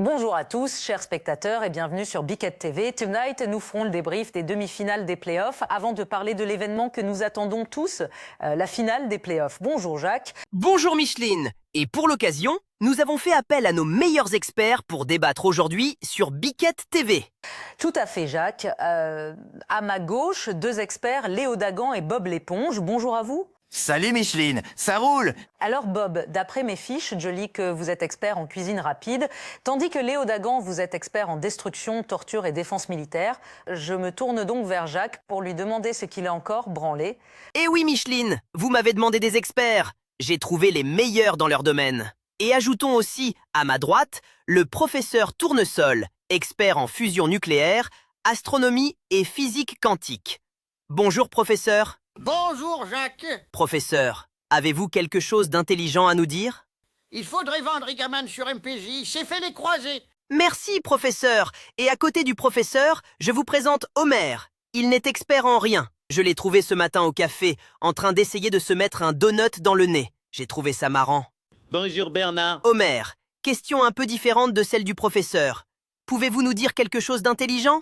Bonjour à tous, chers spectateurs, et bienvenue sur Biquette TV. Tonight, nous ferons le débrief des demi-finales des playoffs avant de parler de l'événement que nous attendons tous, la finale des playoffs. Bonjour Jacques. Bonjour Micheline. Et pour l'occasion, nous avons fait appel à nos meilleurs experts pour débattre aujourd'hui sur Biquette TV. Tout à fait Jacques. À ma gauche, deux experts, Léo Dagan et Bob Léponge. Bonjour à vous. Salut Micheline, ça roule! Alors Bob, d'après mes fiches, je lis que vous êtes expert en cuisine rapide, tandis que Léo Dagan, vous êtes expert en destruction, torture et défense militaire. Je me tourne donc vers Jacques pour lui demander ce qu'il a encore branlé. Eh oui Micheline, vous m'avez demandé des experts. J'ai trouvé les meilleurs dans leur domaine. Et ajoutons aussi, à ma droite, le professeur Tournesol, expert en fusion nucléaire, astronomie et physique quantique. Bonjour professeur. Bonjour Jacques. Professeur, avez-vous quelque chose d'intelligent à nous dire? Il faudrait vendre Rigaman sur MPJ, c'est fait les croisés. Merci professeur. Et à côté du professeur, je vous présente Homer. Il n'est expert en rien. Je l'ai trouvé ce matin au café, en train d'essayer de se mettre un donut dans le nez. J'ai trouvé ça marrant. Bonjour Bernard. Homer, question un peu différente de celle du professeur. Pouvez-vous nous dire quelque chose d'intelligent?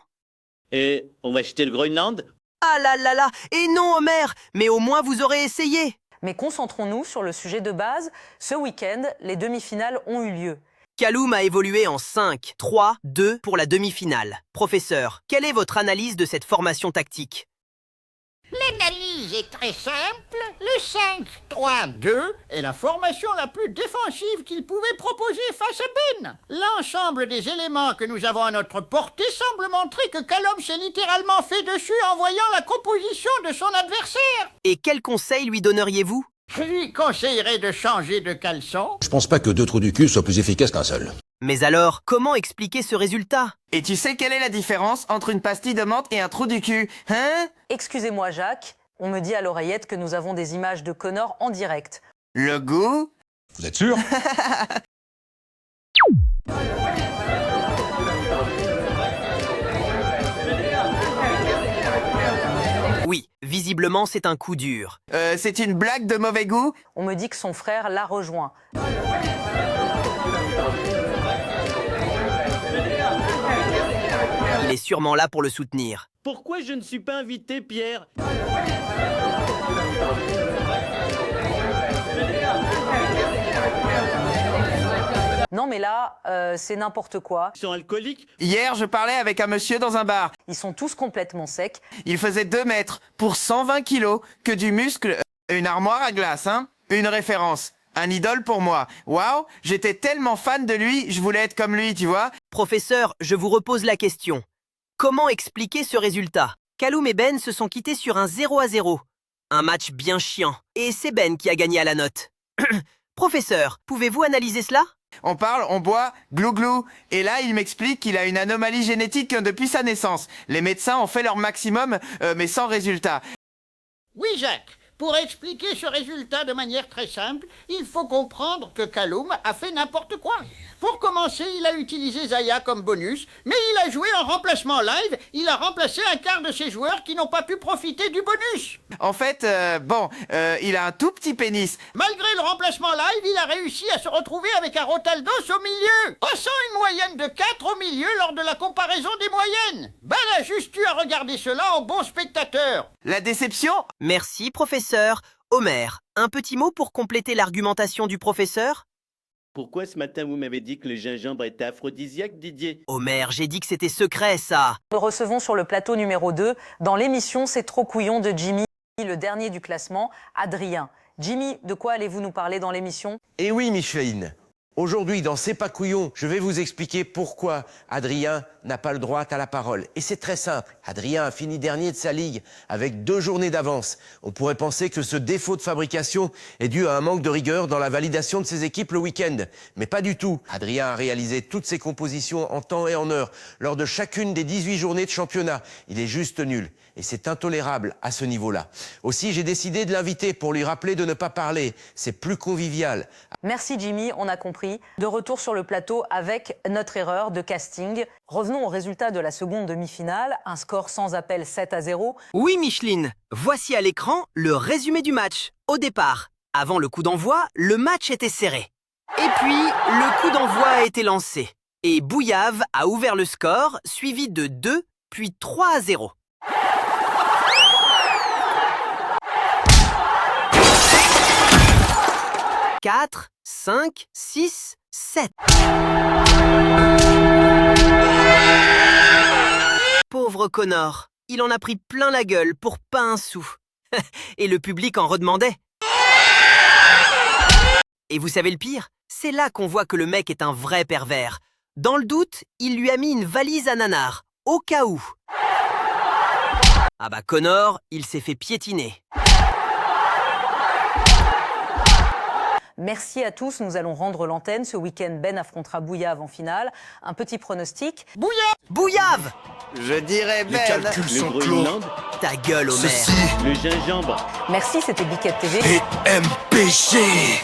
Et on va acheter le Groenland? Ah là là là. Et non Homer, mais au moins vous aurez essayé. Mais concentrons-nous sur le sujet de base. Ce week-end, les demi-finales ont eu lieu. Kaloum a évolué en 5-3-2 pour la demi-finale. Professeur, quelle est votre analyse de cette formation tactique? L'analyse est très simple. Le 5-3-2 est la formation la plus défensive qu'il pouvait proposer face à Ben. L'ensemble des éléments que nous avons à notre portée semble montrer que Callum s'est littéralement fait dessus en voyant la composition de son adversaire. Et quel conseil lui donneriez-vous? Je lui conseillerais de changer de caleçon. Je pense pas que 2 trous du cul soient plus efficaces qu'un seul. Mais alors, comment expliquer ce résultat? Et tu sais quelle est la différence entre une pastille de menthe et un trou du cul, hein? Excusez-moi Jacques, on me dit à l'oreillette que nous avons des images de Connor en direct. Le goût? Vous êtes sûr? Oui, visiblement c'est un coup dur. C'est une blague de mauvais goût? On me dit que son frère l'a rejoint. Il est sûrement là pour le soutenir. Pourquoi je ne suis pas invité, Pierre? Non mais là, c'est n'importe quoi. Ils sont alcooliques? Hier, je parlais avec un monsieur dans un bar. Ils sont tous complètement secs. Il faisait 2 mètres pour 120 kilos, que du muscle, une armoire à glace, hein? Une référence. Un idole pour moi. Waouh, j'étais tellement fan de lui, je voulais être comme lui, tu vois? Professeur, je vous repose la question. Comment expliquer ce résultat? Kaloum et Ben se sont quittés sur un 0-0. Un match bien chiant. Et c'est Ben qui a gagné à la note. Professeur, pouvez-vous analyser cela? On parle, on boit, glou-glou. Et là, il m'explique qu'il a une anomalie génétique depuis sa naissance. Les médecins ont fait leur maximum, mais sans résultat. Oui Jacques. Pour expliquer ce résultat de manière très simple, il faut comprendre que Callum a fait n'importe quoi. Pour commencer, il a utilisé Zaya comme bonus, mais il a joué en remplacement live, il a remplacé un quart de ses joueurs qui n'ont pas pu profiter du bonus. En fait, il a un tout petit pénis. Malgré le remplacement live, il a réussi à se retrouver avec un Rotaldos au milieu, passant une moyenne de 4 au milieu lors de la comparaison des moyennes. Ben a juste eu à regarder cela en bon spectateur. La déception? Merci, professeur. Homer, un petit mot pour compléter l'argumentation du professeur? Pourquoi ce matin vous m'avez dit que le gingembre était aphrodisiaque, Didier? Homer, j'ai dit que c'était secret, ça. Nous recevons sur le plateau numéro 2, dans l'émission C'est trop couillon de Jimmy, le dernier du classement, Adrien. Jimmy, de quoi allez-vous nous parler dans l'émission? Eh oui, Micheline. Aujourd'hui, dans C'est pas couillon, je vais vous expliquer pourquoi Adrien n'a pas le droit à la parole. Et c'est très simple. Adrien a fini dernier de sa ligue avec 2 journées d'avance. On pourrait penser que ce défaut de fabrication est dû à un manque de rigueur dans la validation de ses équipes le week-end. Mais pas du tout. Adrien a réalisé toutes ses compositions en temps et en heure lors de chacune des 18 journées de championnat. Il est juste nul. Et c'est intolérable à ce niveau-là. Aussi, j'ai décidé de l'inviter pour lui rappeler de ne pas parler. C'est plus convivial. Merci Jimmy, on a compris. De retour sur le plateau avec notre erreur de casting. Revenons au résultat de la seconde demi-finale. Un score sans appel 7-0. Oui, Micheline. Voici à l'écran le résumé du match. Au départ, avant le coup d'envoi, le match était serré. Et puis, le coup d'envoi a été lancé. Et Bouillave a ouvert le score, suivi de 2, puis 3-0. « 4, 5, 6, 7. Pauvre Connor, il en a pris plein la gueule pour pas un sou. Et le public en redemandait. Et vous savez le pire? C'est là qu'on voit que le mec est un vrai pervers. Dans le doute, il lui a mis une valise à nanar, au cas où. Ah bah Connor, il s'est fait piétiner. Merci à tous, nous allons rendre l'antenne. Ce week-end, Ben affrontera Bouillave en finale. Un petit pronostic. Bouillave! Je dirais Les Ben. calculs Le sont clos. Groenland, Ta gueule, Homer. Ceci le gingembre. Merci, c'était Biquette TV. est MPG.